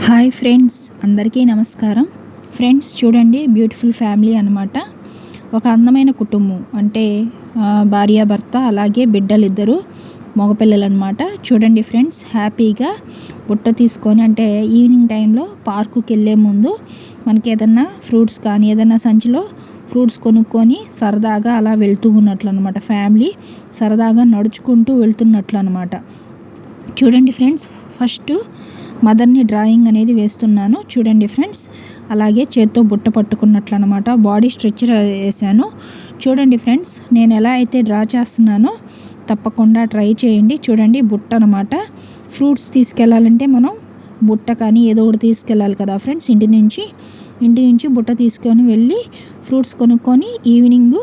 Hi friends, అందరికీ నమస్కారం. Friends చూడండి, బ్యూటిఫుల్ ఫ్యామిలీ అనమాట. ఒక అందమైన కుటుంబం అంటే భార్యాభర్త అలాగే బిడ్డలిద్దరు మగపిల్లలు అనమాట. చూడండి ఫ్రెండ్స్, హ్యాపీగా బుట్ట తీసుకొని అంటే ఈవినింగ్ టైంలో పార్కుకి వెళ్ళే ముందు మనకి ఏదన్నా ఫ్రూట్స్ కానీ ఏదన్నా సంచిలో ఫ్రూట్స్ కొనుక్కొని సరదాగా అలా వెళ్తూ ఉన్నట్లు అనమాట. ఫ్యామిలీ సరదాగా నడుచుకుంటూ వెళ్తున్నట్లు అనమాట. చూడండి ఫ్రెండ్స్, ఫస్ట్ మదర్ని డ్రాయింగ్ అనేది వేస్తున్నాను. చూడండి ఫ్రెండ్స్, అలాగే చేత్తో బుట్ట పట్టుకున్నట్లు అనమాట. బాడీ స్ట్రెచ్చర్ వేసాను. చూడండి ఫ్రెండ్స్, నేను ఎలా అయితే డ్రా చేస్తున్నానో తప్పకుండా ట్రై చేయండి. చూడండి, బుట్ట అనమాట. ఫ్రూట్స్ తీసుకెళ్ళాలంటే మనం బుట్ట కానీ ఏదో ఒకటి తీసుకెళ్ళాలి కదా ఫ్రెండ్స్. ఇంటి నుంచి బుట్ట తీసుకొని వెళ్ళి ఫ్రూట్స్ కొనుక్కొని ఈవినింగ్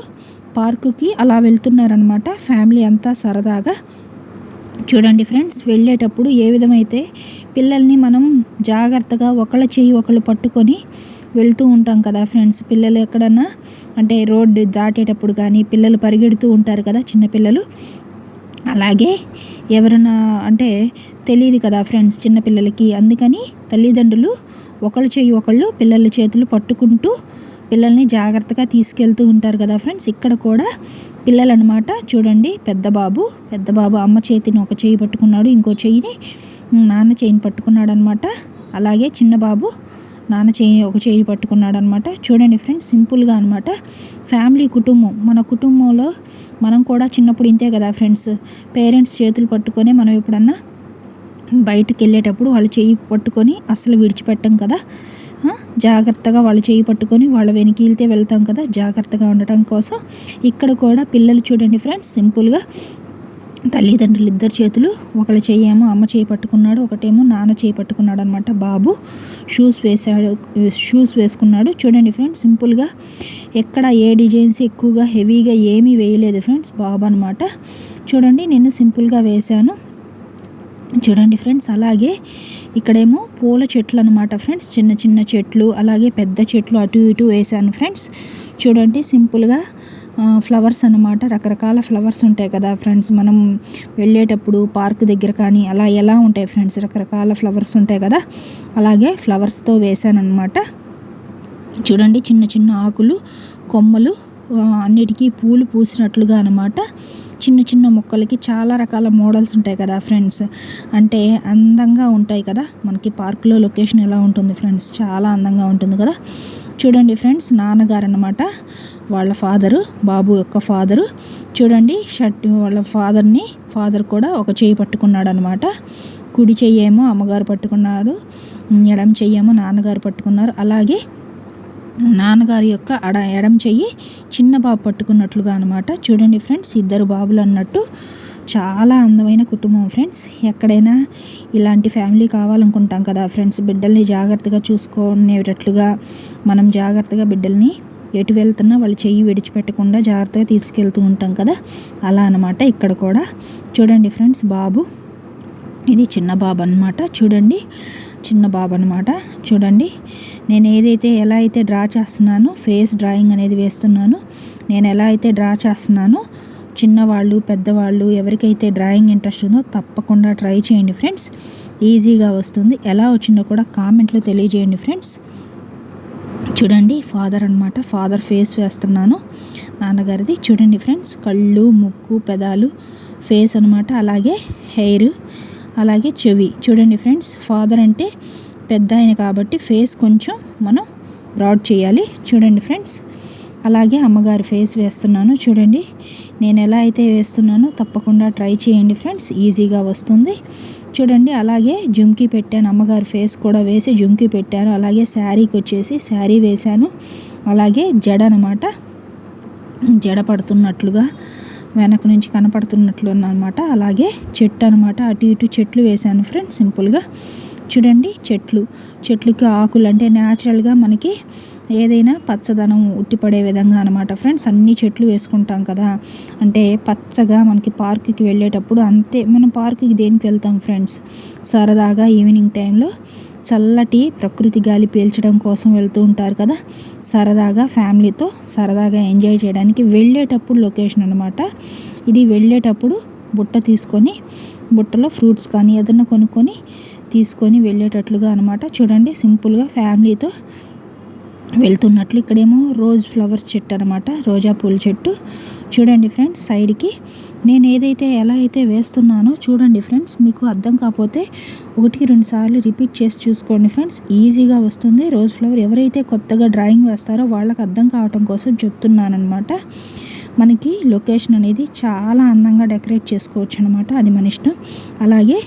పార్కుకి అలా వెళ్తున్నారనమాట ఫ్యామిలీ అంతా సరదాగా. చూడండి ఫ్రెండ్స్, వెళ్ళేటప్పుడు ఏ విధమైతే పిల్లల్ని మనం జాగ్రత్తగా ఒకళ్ళ చేయి ఒకళ్ళు పట్టుకొని వెళ్తూ ఉంటాం కదా ఫ్రెండ్స్. పిల్లలు ఎక్కడన్నా అంటే రోడ్డు దాటేటప్పుడు కానీ పిల్లలు పరిగెడుతూ ఉంటారు కదా చిన్నపిల్లలు. అలాగే ఎవరైనా అంటే తెలియదు కదా ఫ్రెండ్స్ చిన్నపిల్లలకి. అందుకని తల్లిదండ్రులు ఒకళ్ళ చేయి ఒకళ్ళు పిల్లల చేతులు పట్టుకుంటూ పిల్లల్ని జాగ్రత్తగా తీసుకెళ్తూ ఉంటారు కదా ఫ్రెండ్స్. ఇక్కడ కూడా పిల్లలు అనమాట. చూడండి, పెద్ద బాబు అమ్మ చేతిని ఒక చేయి పట్టుకున్నాడు, ఇంకో చేయిని నాన్న చేయిని పట్టుకున్నాడు అనమాట. అలాగే చిన్న బాబు నాన్న చేయి ఒక చేయి పట్టుకున్నాడు అనమాట. చూడండి ఫ్రెండ్స్, సింపుల్గా అనమాట ఫ్యామిలీ కుటుంబం. మన కుటుంబంలో మనం కూడా చిన్నప్పుడు ఇంతే కదా ఫ్రెండ్స్. పేరెంట్స్ చేతులు పట్టుకొని మనం ఎప్పుడన్నా బయటకు వెళ్ళేటప్పుడు వాళ్ళు చేయి పట్టుకొని అసలు విడిచిపెట్టం కదా. జాగ్రత్తగా వాళ్ళు చేయి పట్టుకొని వాళ్ళ వెనకీలితే వెళ్తాం కదా జాగ్రత్తగా ఉండటం కోసం. ఇక్కడ కూడా పిల్లలు చూడండి ఫ్రెండ్స్, సింపుల్గా తల్లిదండ్రులు ఇద్దరు చేతులు ఒకళ్ళ చెయ్యి ఏమో అమ్మ చేయి పట్టుకున్నాడు, ఒకటేమో నాన్న చేయి పట్టుకున్నాడు అనమాట. బాబు షూస్ వేసుకున్నాడు. చూడండి ఫ్రెండ్స్, సింపుల్గా ఎక్కడ ఏ డిజైన్స్ ఎక్కువగా హెవీగా ఏమీ వేయలేదు ఫ్రెండ్స్. బాబు అనమాట. చూడండి, నేను సింపుల్గా వేశాను. చూడండి ఫ్రెండ్స్, అలాగే ఇక్కడేమో పూల చెట్లు అనమాట ఫ్రెండ్స్. చిన్న చిన్న చెట్లు అలాగే పెద్ద చెట్లు అటు ఇటు వేసాను ఫ్రెండ్స్. చూడండి, సింపుల్గా ఫ్లవర్స్ అనమాట. రకరకాల ఫ్లవర్స్ ఉంటాయి కదా ఫ్రెండ్స్. మనం వెళ్ళేటప్పుడు పార్క్ దగ్గర కానీ అలా ఎలా ఉంటాయి ఫ్రెండ్స్, రకరకాల ఫ్లవర్స్ ఉంటాయి కదా. అలాగే ఫ్లవర్స్తో వేసాను అనమాట. చూడండి, చిన్న చిన్న ఆకులు కొమ్మలు అన్నిటికీ పూలు పూసినట్లుగా అనమాట. చిన్న చిన్న మొక్కలకి చాలా రకాల మోడల్స్ ఉంటాయి కదా ఫ్రెండ్స్. అంటే అందంగా ఉంటాయి కదా. మనకి పార్కులో లొకేషన్ ఎలా ఉంటుంది ఫ్రెండ్స్, చాలా అందంగా ఉంటుంది కదా. చూడండి ఫ్రెండ్స్, నాన్నగారు అన్నమాట, వాళ్ళ ఫాదరు, బాబు యొక్క ఫాదరు. చూడండి, వాళ్ళ ఫాదర్ కూడా ఒక చేయి పట్టుకున్నాడు అనమాట. కుడి చెయ్యి ఏమో అమ్మగారు పట్టుకున్నారు, ఎడమ చెయ్యి ఏమో నాన్నగారు పట్టుకున్నారు. అలాగే నాన్నగారి యొక్క ఎడమ చెయ్యి చిన్న బాబు పట్టుకున్నట్లుగా అనమాట. చూడండి ఫ్రెండ్స్, ఇద్దరు బాబులు అన్నట్టు చాలా అందమైన కుటుంబం ఫ్రెండ్స్. ఎక్కడైనా ఇలాంటి ఫ్యామిలీ కావాలనుకుంటాం కదా ఫ్రెండ్స్. బిడ్డల్ని జాగ్రత్తగా చూసుకునేటట్లుగా మనం జాగ్రత్తగా బిడ్డల్ని ఎటు వెళ్తున్నా వాళ్ళు చెయ్యి విడిచిపెట్టకుండా జాగ్రత్తగా తీసుకెళ్తూ ఉంటాం కదా, అలా అనమాట. ఇక్కడ కూడా చూడండి ఫ్రెండ్స్, బాబు ఇది చిన్న బాబు అనమాట. చూడండి, చిన్న బాబు అనమాట. చూడండి, నేను ఎలా అయితే డ్రా చేస్తున్నానో ఫేస్ డ్రాయింగ్ అనేది వేస్తున్నాను. నేను ఎలా అయితే డ్రా చేస్తున్నానో చిన్నవాళ్ళు పెద్దవాళ్ళు ఎవరికైతే డ్రాయింగ్ ఇంట్రెస్ట్ ఉందో తప్పకుండా ట్రై చేయండి ఫ్రెండ్స్. ఈజీగా వస్తుంది. ఎలా వచ్చిందో కూడా కామెంట్లో తెలియజేయండి ఫ్రెండ్స్. చూడండి, ఫాదర్ అనమాట. ఫాదర్ ఫేస్ వేస్తున్నాను నాన్నగారిది. చూడండి ఫ్రెండ్స్, కళ్ళు ముక్కు పెదాలు ఫేస్ అనమాట. అలాగే హెయిర్ అలాగే చెవి. చూడండి ఫ్రెండ్స్, ఫాదర్ అంటే పెద్ద ఆయన కాబట్టి ఫేస్ కొంచెం మనం బ్రాడ్ చేయాలి. చూడండి ఫ్రెండ్స్, అలాగే అమ్మగారి ఫేస్ వేస్తున్నాను. చూడండి, నేను ఎలా అయితే వేస్తున్నానో తప్పకుండా ట్రై చేయండి ఫ్రెండ్స్, ఈజీగా వస్తుంది. చూడండి, అలాగే జుమ్కీ పెట్టాను. అమ్మగారి ఫేస్ కూడా వేసి జుమ్కీ పెట్టాను. అలాగే శారీకి వచ్చేసి శారీ వేశాను. అలాగే జడ అనమాట, జడ పడుతున్నట్లుగా వెనక నుంచి కనపడుతున్నట్లు అనమాట. అలాగే చెట్టు అనమాట, అటు ఇటు చెట్లు వేశాను ఫ్రెండ్స్ సింపుల్గా. చూడండి, చెట్లుకి ఆకులు అంటే న్యాచురల్గా మనకి ఏదైనా పచ్చదనం ఉట్టిపడే విధంగా అనమాట ఫ్రెండ్స్. అన్ని చెట్లు వేసుకుంటాం కదా, అంటే పచ్చగా మనకి పార్కుకి వెళ్ళేటప్పుడు అంతే. మనం పార్కుకి దేనికి వెళ్తాం ఫ్రెండ్స్, సరదాగా ఈవినింగ్ టైంలో చల్లటి ప్రకృతి గాలి పీల్చడం కోసం వెళ్తూ ఉంటారు కదా. సరదాగా ఫ్యామిలీతో సరదాగా ఎంజాయ్ చేయడానికి వెళ్ళేటప్పుడు లొకేషన్ అనమాట ఇది. వెళ్ళేటప్పుడు బుట్ట తీసుకొని బుట్టలో ఫ్రూట్స్ కానీ ఏదైనా కొనుక్కొని తీసుకొని వెళ్ళేటట్లుగా అనమాట. చూడండి సింపుల్గా ఫ్యామిలీతో వెళ్తున్నట్లు. ఇక్కడేమో రోజ్ ఫ్లవర్స్ చెట్టు అనమాట, రోజా పూల చెట్టు. చూడండి ఫ్రెండ్స్ సైడ్కి నేను ఎలా అయితే వేస్తున్నానో చూడండి ఫ్రెండ్స్. మీకు అర్థం కాకపోతే 1-2 సార్లు రిపీట్ చేసి చూసుకోండి ఫ్రెండ్స్, ఈజీగా వస్తుంది. రోజ్ ఫ్లవర్ ఎవరైతే కొత్తగా డ్రాయింగ్ వేస్తారో వాళ్ళకి అర్థం కావటం కోసం చెప్తున్నాను అనమాట. మనకి లొకేషన్ అనేది చాలా అందంగా డెకరేట్ చేసుకోవచ్చు అనమాట, అది మన ఇష్టం. అలాగే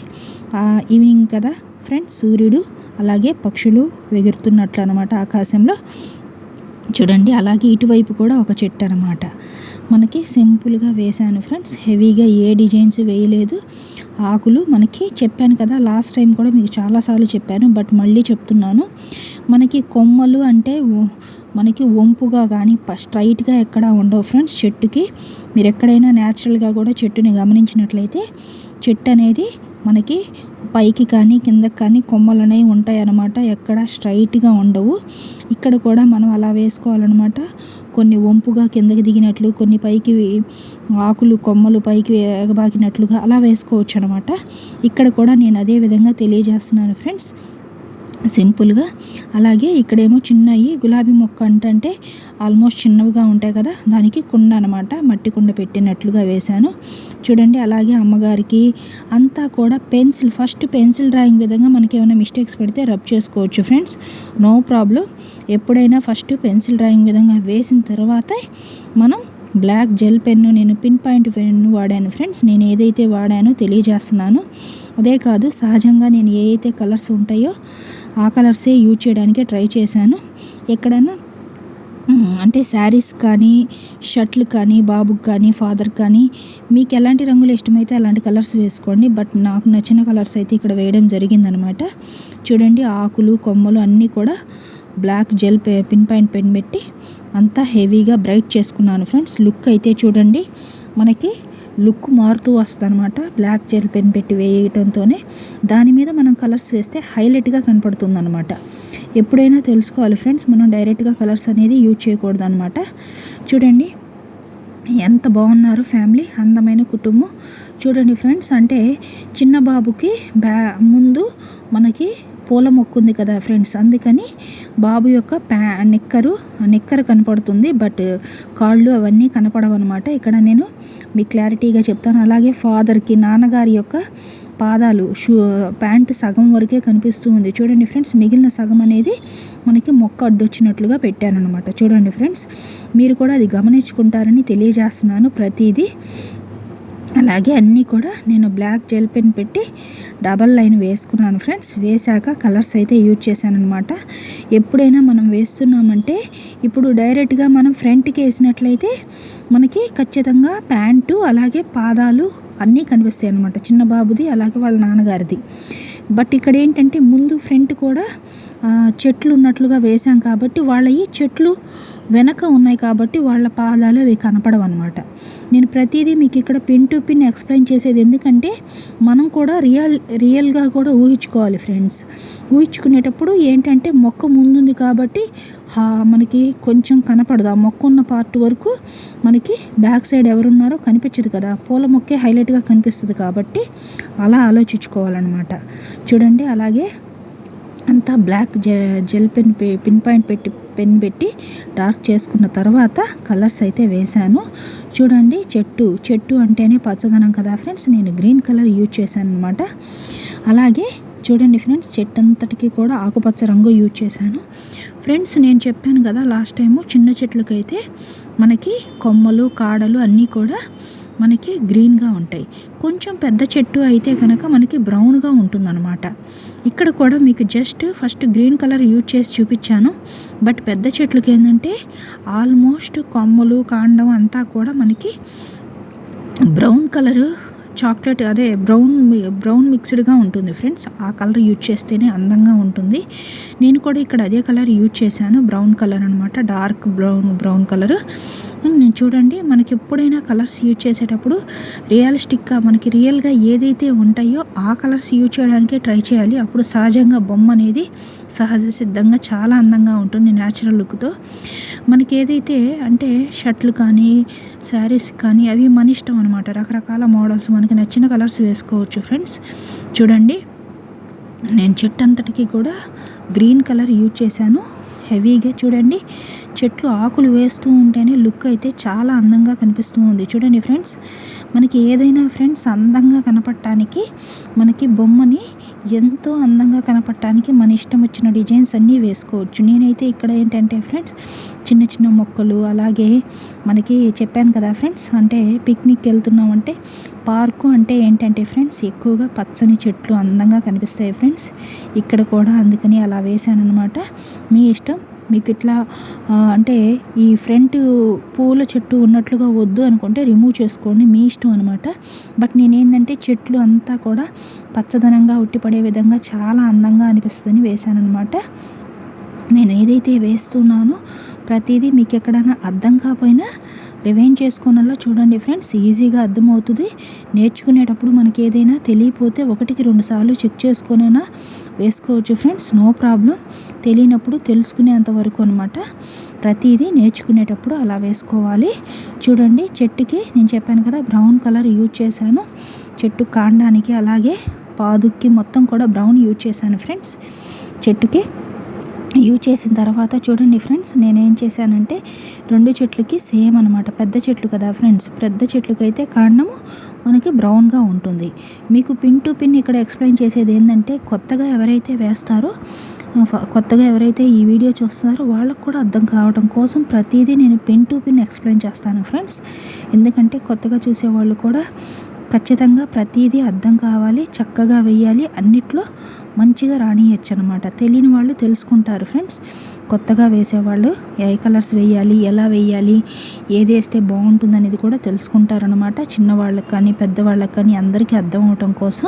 ఈవినింగ్ కదా ఫ్రెండ్స్, సూర్యుడు అలాగే పక్షులు ఎగురుతున్నట్లు అనమాట ఆకాశంలో. చూడండి అలాగే ఇటువైపు కూడా ఒక చెట్టు అనమాట. మనకి సింపుల్గా వేశాను ఫ్రెండ్స్, హెవీగా ఏ డిజైన్స్ వేయలేదు. ఆకులు మనకి చెప్పాను కదా లాస్ట్ టైం కూడా మీకు చాలాసార్లు చెప్పాను, బట్ మళ్ళీ చెప్తున్నాను. మనకి కొమ్మలు అంటే మనకి వంపుగా కానీ స్ట్రైట్గా ఎక్కడ ఉండవు ఫ్రెండ్స్ చెట్టుకి. మీరు ఎక్కడైనా న్యాచురల్గా కూడా చెట్టుని గమనించినట్లయితే చెట్టు అనేది మనకి పైకి కానీ కిందకి కానీ కొమ్మలు అనేవి ఉంటాయి అన్నమాట, ఎక్కడ స్ట్రైట్గా ఉండవు. ఇక్కడ కూడా మనం అలా వేసుకోవాలన్నమాట. కొన్ని వంపుగా కిందకి దిగినట్లు, కొన్ని పైకి ఆకులు కొమ్మలు పైకి ఎగబాకినట్లుగా అలా వేసుకోవచ్చు అనమాట. ఇక్కడ కూడా నేను అదే విధంగా తెలియజేస్తున్నాను ఫ్రెండ్స్ సింపుల్గా. అలాగే ఇక్కడేమో చిన్నవి గులాబీ మొక్క అంటే ఆల్మోస్ట్ చిన్నవిగా ఉంటాయి కదా, దానికి కుండ అనమాట, మట్టి కుండ పెట్టినట్లుగా వేశాను. చూడండి అలాగే అమ్మగారికి అంతా కూడా ఫస్ట్ పెన్సిల్ డ్రాయింగ్ విధంగా మనకి ఏమైనా మిస్టేక్స్ పెడితే రబ్ చేసుకోవచ్చు ఫ్రెండ్స్, నో ప్రాబ్లం. ఎప్పుడైనా ఫస్ట్ పెన్సిల్ డ్రాయింగ్ విధంగా వేసిన తర్వాత మనం బ్లాక్ జెల్ పెన్ను, నేను పిన్ పాయింట్ పెన్ను వాడాను ఫ్రెండ్స్. నేను ఏదైతే వాడానో తెలియజేస్తున్నాను. అదే కాదు, సహజంగా నేను ఏదైతే కలర్స్ ఉంటాయో ఆ కలర్సే యూజ్ చేయడానికి ట్రై చేశాను. ఎక్కడన్నా అంటే శారీస్ కానీ షర్ట్లు కానీ బాబుకి కానీ ఫాదర్ కానీ మీకు ఎలాంటి రంగులు ఇష్టమైతే అలాంటి కలర్స్ వేసుకోండి, బట్ నాకు నచ్చిన కలర్స్ అయితే ఇక్కడ వేయడం జరిగిందనమాట. చూడండి ఆకులు కొమ్మలు అన్నీ కూడా black gel pin point pen పెట్టి అంతా హెవీగా బ్రైట్ చేసుకున్నాను ఫ్రెండ్స్. లుక్ అయితే చూడండి మనకి లుక్ మారుతూ వస్తుంది అనమాట. బ్లాక్ జెల్ పెన్ పెట్టి వేయటంతోనే దాని మీద మనం కలర్స్ వేస్తే హైలైట్గా కనపడుతుంది అనమాట. ఎప్పుడైనా తెలుసుకోవాలి ఫ్రెండ్స్, మనం డైరెక్ట్గా కలర్స్ అనేది యూజ్ చేయకూడదు అనమాట. చూడండి ఎంత బాగున్నారు ఫ్యామిలీ, అందమైన కుటుంబం. చూడండి ఫ్రెండ్స్, అంటే చిన్న బాబుకి ముందు మనకి పూల మొక్క ఉంది కదా ఫ్రెండ్స్, అందుకని బాబు యొక్క నిక్కరు కనపడుతుంది, బట్ కాళ్ళు అవన్నీ కనపడవన్నమాట. ఇక్కడ నేను మీకు క్లారిటీగా చెప్తాను. అలాగే ఫాదర్కి నాన్నగారి యొక్క పాదాలు ప్యాంట్ సగం వరకే కనిపిస్తూ ఉంది. చూడండి ఫ్రెండ్స్, మిగిలిన సగం అనేది మనకి మొక్క అడ్డొచ్చినట్లుగా పెట్టాను అనమాట. చూడండి ఫ్రెండ్స్, మీరు కూడా అది గమనించుకుంటారని తెలియజేస్తున్నాను ప్రతిదీ. అలాగే అన్నీ కూడా నేను బ్లాక్ జెల్ పెన్ పెట్టి డబల్ లైన్ వేసుకున్నాను ఫ్రెండ్స్. వేశాక కలర్స్ అయితే యూజ్ చేశాను అనమాట. ఎప్పుడైనా మనం వేస్తున్నామంటే ఇప్పుడు డైరెక్ట్గా మనం ఫ్రంట్కి వేసినట్లయితే మనకి ఖచ్చితంగా ప్యాంటు అలాగే పాదాలు అన్నీ కనిపిస్తాయి అనమాట, చిన్న బాబుది అలాగే వాళ్ళ నాన్నగారిది. బట్ ఇక్కడ ఏంటంటే ముందు ఫ్రంట్ కూడా చెట్లు ఉన్నట్లుగా వేసాం కాబట్టి వాళ్ళ ఈ చెట్లు వెనక ఉన్నాయి కాబట్టి వాళ్ళ పాదాలు అవి కనపడవు అనమాట. నేను ప్రతిదీ మీకు ఇక్కడ పిన్ టు పిన్ ఎక్స్ప్లెయిన్ చేసేది ఎందుకంటే మనం కూడా రియల్గా కూడా ఊహించుకోవాలి ఫ్రెండ్స్. ఊహించుకునేటప్పుడు ఏంటంటే మొక్క ముందుంది కాబట్టి మనకి కొంచెం కనపడదు, ఆ మొక్క ఉన్న పార్ట్ వరకు మనకి బ్యాక్ సైడ్ ఎవరున్నారో కనిపించదు కదా, పూల మొక్కే హైలైట్గా కనిపిస్తుంది కాబట్టి అలా ఆలోచించుకోవాలన్నమాట. చూడండి అలాగే అంతా black gel pin point pen పెట్టి డార్క్ చేసుకున్న తర్వాత కలర్స్ అయితే వేశాను. చూడండి చెట్టు అంటేనే పచ్చదనం కదా ఫ్రెండ్స్, నేను గ్రీన్ కలర్ యూజ్ చేశాను అనమాట. అలాగే చూడండి ఫ్రెండ్స్, చెట్టు అంతటికి కూడా ఆకుపచ్చ రంగు యూజ్ చేశాను ఫ్రెండ్స్. నేను చెప్పాను కదా లాస్ట్ టైము, చిన్న చెట్లకైతే మనకి కొమ్మలు కాడలు అన్నీ కూడా మనకి గ్రీన్గా ఉంటాయి. కొంచెం పెద్ద చెట్టు అయితే కనుక మనకి బ్రౌన్గా ఉంటుందన్నమాట. ఇక్కడ కూడా మీకు just first green colour use చేసి చూపించాను, బట్ పెద్ద చెట్లకి ఏంటంటే ఆల్మోస్ట్ కొమ్మలు కాండం అంతా కూడా మనకి బ్రౌన్ కలరు చాక్లెట్ అదే బ్రౌన్ మిక్స్డ్గా ఉంటుంది ఫ్రెండ్స్. ఆ కలర్ యూజ్ చేస్తేనే అందంగా ఉంటుంది. నేను కూడా ఇక్కడ అదే కలర్ యూజ్ చేశాను, బ్రౌన్ కలర్ అనమాట, డార్క్ బ్రౌన్ కలర్. చూడండి మనకి ఎప్పుడైనా కలర్స్ యూజ్ చేసేటప్పుడు రియలిస్టిక్గా మనకి రియల్గా ఏదైతే ఉంటాయో ఆ కలర్స్ యూజ్ చేయడానికే ట్రై చేయాలి. అప్పుడు సహజంగా బొమ్మ అనేది సహజ సిద్ధంగా చాలా అందంగా ఉంటుంది న్యాచురల్ లుక్తో. మనకి ఏదైతే అంటే షర్ట్లు కానీ శారీస్ కానీ అవి మన ఇష్టం అనమాట, రకరకాల మోడల్స్ మనకి నచ్చిన కలర్స్ వేసుకోవచ్చు ఫ్రెండ్స్. చూడండి నేను చెట్టు అంతటికి కూడా గ్రీన్ కలర్ యూజ్ చేశాను. హెవీగా చూడండి, చెట్లు ఆకులు వేస్తూ ఉంటేనే లుక్ అయితే చాలా అందంగా కనిపిస్తూ ఉంది. చూడండి ఫ్రెండ్స్, మనకి ఏదైనా ఫ్రెండ్స్ అందంగా కనపడటానికి మనకి బొమ్మని ఎంతో అందంగా కనపడటానికి మన ఇష్టం వచ్చిన డిజైన్స్ అన్నీ వేసుకోవచ్చు. నేనైతే ఇక్కడ ఏంటంటే ఫ్రెండ్స్ చిన్న చిన్న మొక్కలు, అలాగే మనకి చెప్పాను కదా ఫ్రెండ్స్, అంటే పిక్నిక్ వెళ్తున్నామంటే పార్కు అంటే ఏంటంటే ఫ్రెండ్స్ ఎక్కువగా పచ్చని చెట్లు అందంగా కనిపిస్తాయి ఫ్రెండ్స్. ఇక్కడ కూడా అందుకని అలా వేసాను అనమాట. మీ ఇష్టం, మీకు ఇట్లా అంటే ఈ ఫ్రంట్ పూల చెట్టు ఉన్నట్లుగా వద్దు అనుకుంటే రిమూవ్ చేసుకోండి, మీ ఇష్టం అనమాట. బట్ నేనేంటంటే చెట్లు అంతా కూడా పచ్చదనంగా ఉట్టిపడే విధంగా చాలా అందంగా అనిపిస్తుందని వేశాను అనమాట. నేను ఏదైతే వేస్తున్నానో ప్రతిదీ మీకు ఎక్కడైనా అర్థం కాకపోయినా రివైండ్ చేసుకోనల్లా చూడండి ఫ్రెండ్స్, ఈజీగా అర్థమవుతుంది. నేర్చుకునేటప్పుడు మనకి ఏదైనా తెలియపోతే 1-2 సార్లు చెక్ చేసుకొనైనా వేసుకోవచ్చు ఫ్రెండ్స్, నో ప్రాబ్లం. తెలియనప్పుడు తెలుసుకునేంత వరకు అనమాట. ప్రతిదీ నేర్చుకునేటప్పుడు అలా వేసుకోవాలి. చూడండి, చెట్టుకి నేను చెప్పాను కదా బ్రౌన్ కలర్ యూజ్ చేశాను. చెట్టు కాండానికి అలాగే పాదుకి మొత్తం కూడా బ్రౌన్ యూజ్ చేశాను ఫ్రెండ్స్. చెట్టుకి యూజ్ చేసిన తర్వాత చూడండి ఫ్రెండ్స్, నేనేం చేశానంటే 2 చెట్లకి సేమ్ అనమాట. పెద్ద చెట్లు కదా ఫ్రెండ్స్, పెద్ద చెట్లకైతే కాండము మనకి బ్రౌన్గా ఉంటుంది. మీకు పిన్ టు పిన్ ఇక్కడ ఎక్స్ప్లెయిన్ చేసేది ఏంటంటే కొత్తగా ఎవరైతే ఈ వీడియో చూస్తారో వాళ్ళకు కూడా అర్థం కావడం కోసం ప్రతిదీ నేను పిన్ టు పిన్ ఎక్స్ప్లెయిన్ చేస్తాను ఫ్రెండ్స్. ఎందుకంటే కొత్తగా చూసేవాళ్ళు కూడా ఖచ్చితంగా ప్రతిదీ అర్థం కావాలి, చక్కగా వేయాలి, అన్నిట్లో మంచిగా రానియచ్చు అనమాట. తెలియని వాళ్ళు తెలుసుకుంటారు ఫ్రెండ్స్. కొత్తగా వేసేవాళ్ళు ఏ కలర్స్ వేయాలి, ఎలా వేయాలి, ఏది వేస్తే బాగుంటుంది అనేది కూడా తెలుసుకుంటారనమాట. చిన్నవాళ్ళకి కానీ పెద్దవాళ్ళకి కానీ అందరికీ అర్థం అవటం కోసం.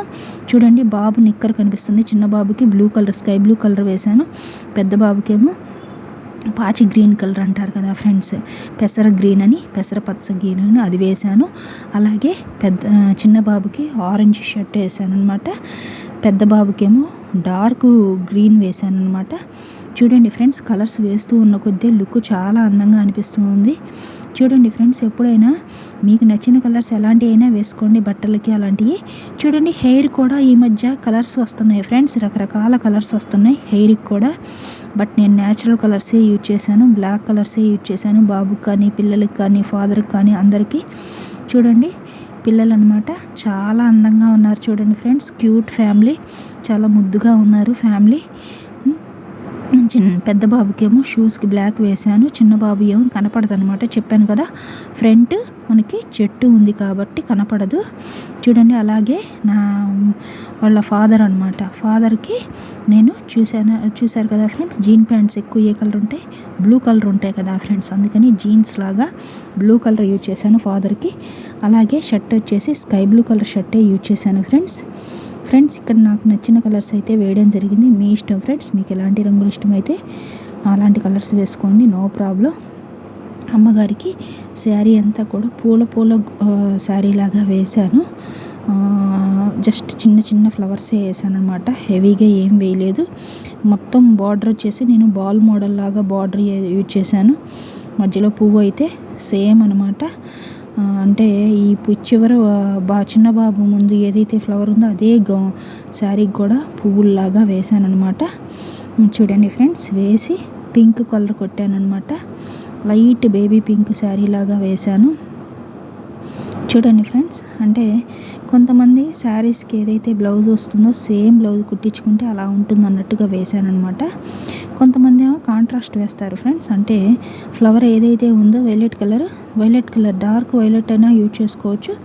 చూడండి, బాబు నిక్కర్ కనిపిస్తుంది. చిన్న బాబుకి blue colour, sky blue colour వేశాను. పెద్ద బాబుకేమో పాచి గ్రీన్ కలర్ అంటారు కదా ఫ్రెండ్స్, పెసర గ్రీన్ అని, పెసర పచ్చ గ్రీన్ అని అది వేశాను. అలాగే చిన్న బాబుకి ఆరెంజ్ షర్ట్ వేసాను అనమాట. పెద్ద బాబుకేమో డార్క్ గ్రీన్ వేసాను అనమాట. చూడండి ఫ్రెండ్స్, కలర్స్ వేస్తూ ఉన్న కొద్దీ లుక్ చాలా అందంగా అనిపిస్తూ ఉంది. చూడండి ఫ్రెండ్స్, ఎప్పుడైనా మీకు నచ్చిన కలర్స్ ఎలాంటివి అయినా వేసుకోండి బట్టలకి అలాంటివి. చూడండి, హెయిర్ కూడా ఈ మధ్య కలర్స్ వస్తున్నాయి ఫ్రెండ్స్, రకరకాల కలర్స్ వస్తున్నాయి హెయిర్కి కూడా. బట్ నేను న్యాచురల్ కలర్సే యూజ్ చేశాను, బ్లాక్ కలర్సే యూజ్ చేశాను. బాబుకి కానీ, పిల్లలకి కానీ, ఫాదర్కి కానీ అందరికీ. చూడండి, పిల్లలు అనమాట చాలా అందంగా ఉన్నారు. చూడండి ఫ్రెండ్స్, క్యూట్ ఫ్యామిలీ, చాలా ముద్దుగా ఉన్నారు ఫ్యామిలీ. పెద్ద బాబుకేమో షూస్కి బ్లాక్ వేశాను. చిన్న బాబు ఏమో కనపడదు అనమాట. చెప్పాను కదా ఫ్రంట్ మనకి చెట్టు ఉంది కాబట్టి కనపడదు. చూడండి, అలాగే వాళ్ళ ఫాదర్ అనమాట. ఫాదర్కి నేను చూశారు కదా ఫ్రెండ్స్, జీన్ ప్యాంట్స్ ఎక్కువ ఏ కలర్ ఉంటాయి, బ్లూ కలర్ ఉంటాయి కదా ఫ్రెండ్స్, అందుకని జీన్స్ లాగా బ్లూ కలర్ యూజ్ చేశాను ఫాదర్కి. అలాగే షర్ట్ వచ్చేసి స్కై బ్లూ కలర్ షర్టే యూజ్ చేశాను ఫ్రెండ్స్. ఇక్కడ నాకు నచ్చిన కలర్స్ అయితే వేయడం జరిగింది. మీ ఇష్టం ఫ్రెండ్స్, మీకు ఎలాంటి రంగులు ఇష్టమైతే అలాంటి కలర్స్ వేసుకోండి, నో ప్రాబ్లం. అమ్మగారికి శారీ అంతా కూడా పూల శారీ లాగా వేశాను. జస్ట్ చిన్న ఫ్లవర్సే వేసాను అనమాట, హెవీగా ఏం వేయలేదు. మొత్తం బార్డర్ వచ్చేసి నేను బాల్ మోడల్ లాగా బార్డర్ యూజ్ చేశాను. మధ్యలో పువ్వు అయితే సేమ్ అనమాట. అంటే ఈ చివర చిన్న బాబు ముందు ఏదైతే ఫ్లవర్ ఉందో అదే శారీకి కూడా పువ్వుల్లాగా వేసాను అనమాట. చూడండి ఫ్రెండ్స్, వేసి పింక్ కలర్ కొట్టాను అనమాట. లైట్ బేబీ పింక్ శారీ లాగా వేశాను. చూడండి ఫ్రెండ్స్, అంటే కొంతమంది శారీస్కి ఏదైతే బ్లౌజ్ వస్తుందో సేమ్ బ్లౌజ్ కుట్టించుకుంటే అలా ఉంటుంది అన్నట్టుగా వేశాను అనమాట. కొంతమంది ఏమో కాంట్రాస్ట్ వేస్తారు ఫ్రెండ్స్, అంటే ఫ్లవర్ ఏదైతే ఉందో వైలెట్ కలర్ డార్క్ వైలెట్ అయినా యూజ్ చేసుకోవచ్చు.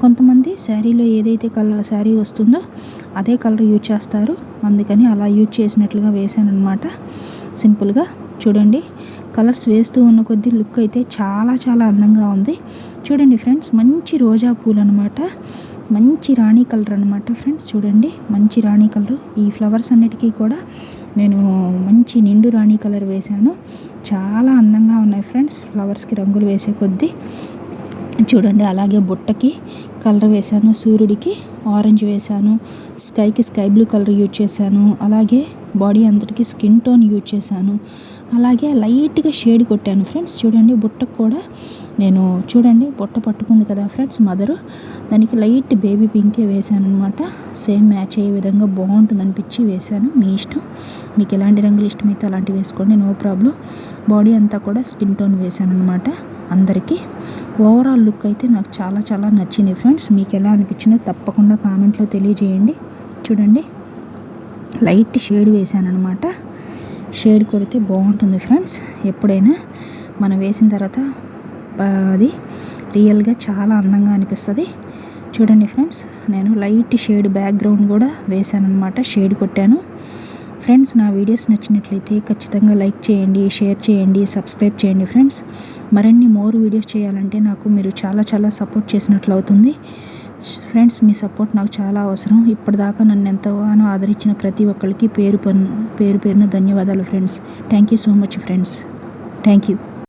కొంతమంది శారీలో ఏదైతే కలర్ శారీ వస్తుందో అదే కలర్ యూజ్ చేస్తారు, అందుకని అలా యూజ్ చేసినట్లుగా వేశాను అనమాట సింపుల్గా. చూడండి, కలర్స్ వేస్తూ ఉన్న కొద్దీ లుక్ అయితే చాలా అందంగా ఉంది. చూడండి ఫ్రెండ్స్, మంచి రోజా పూలు అనమాట, మంచి రాణి కలర్ అనమాట ఫ్రెండ్స్. చూడండి, మంచి రాణి కలర్. ఈ ఫ్లవర్స్ అన్నిటికీ కూడా నేను మంచి నిండు రాణి కలర్ వేశాను. చాలా అందంగా ఉన్నాయి ఫ్రెండ్స్ ఫ్లవర్స్కి రంగులు వేసే కొద్దీ. చూడండి, అలాగే బుట్టకి కలర్ వేశాను, సూర్యుడికి ఆరెంజ్ వేశాను, స్కైకి స్కై బ్లూ కలర్ యూజ్ చేశాను, అలాగే బాడీ అంతటికి స్కిన్ టోన్ యూజ్ చేశాను, అలాగే లైట్గా షేడ్ కొట్టాను ఫ్రెండ్స్. చూడండి బుట్టకు కూడా నేను చూడండి బుట్ట పట్టుకుంది కదా ఫ్రెండ్స్ మదరు, దానికి లైట్ బేబీ పింకే వేశాను అనమాట. సేమ్ మ్యాచ్ అయ్యే విధంగా బాగుంటుంది అనిపించి వేశాను. మీ ఇష్టం, మీకు ఎలాంటి రంగులు ఇష్టమైతే అలాంటివి వేసుకోండి, నో ప్రాబ్లం. బాడీ అంతా కూడా స్కిన్ టోన్ వేశాను అనమాట అందరికీ. ఓవరాల్ లుక్ అయితే నాకు చాలా చాలా నచ్చింది ఫ్రెండ్స్. మీకు ఎలా అనిపించిందో తప్పకుండా కామెంట్లో తెలియజేయండి. చూడండి లైట్ షేడ్ వేశాను అనమాట. షేడ్ కొడితే బాగుంటుంది ఫ్రెండ్స్. ఎప్పుడైనా మనం వేసిన తర్వాత అది రియల్గా చాలా అందంగా అనిపిస్తుంది. చూడండి ఫ్రెండ్స్, నేను లైట్ షేడ్ బ్యాక్గ్రౌండ్ కూడా వేశాను అనమాట, షేడ్ కొట్టాను. ఫ్రెండ్స్ నా వీడియోస్ నచ్చినట్లయితే ఖచ్చితంగా లైక్ చేయండి, షేర్ చేయండి, సబ్స్క్రైబ్ చేయండి ఫ్రెండ్స్. మరిన్ని మోర్ వీడియోస్ చేయాలంటే నాకు మీరు చాలా చాలా సపోర్ట్ చేసినట్లు అవుతుంది ఫ్రెండ్స్. మీ సపోర్ట్ నాకు చాలా అవసరం. ఇప్పటిదాకా నన్ను ఎంతగానో ఆదరించిన ప్రతి ఒక్కరికి పేరు పేరున ధన్యవాదాలు friends. Thank you so much friends. Thank you.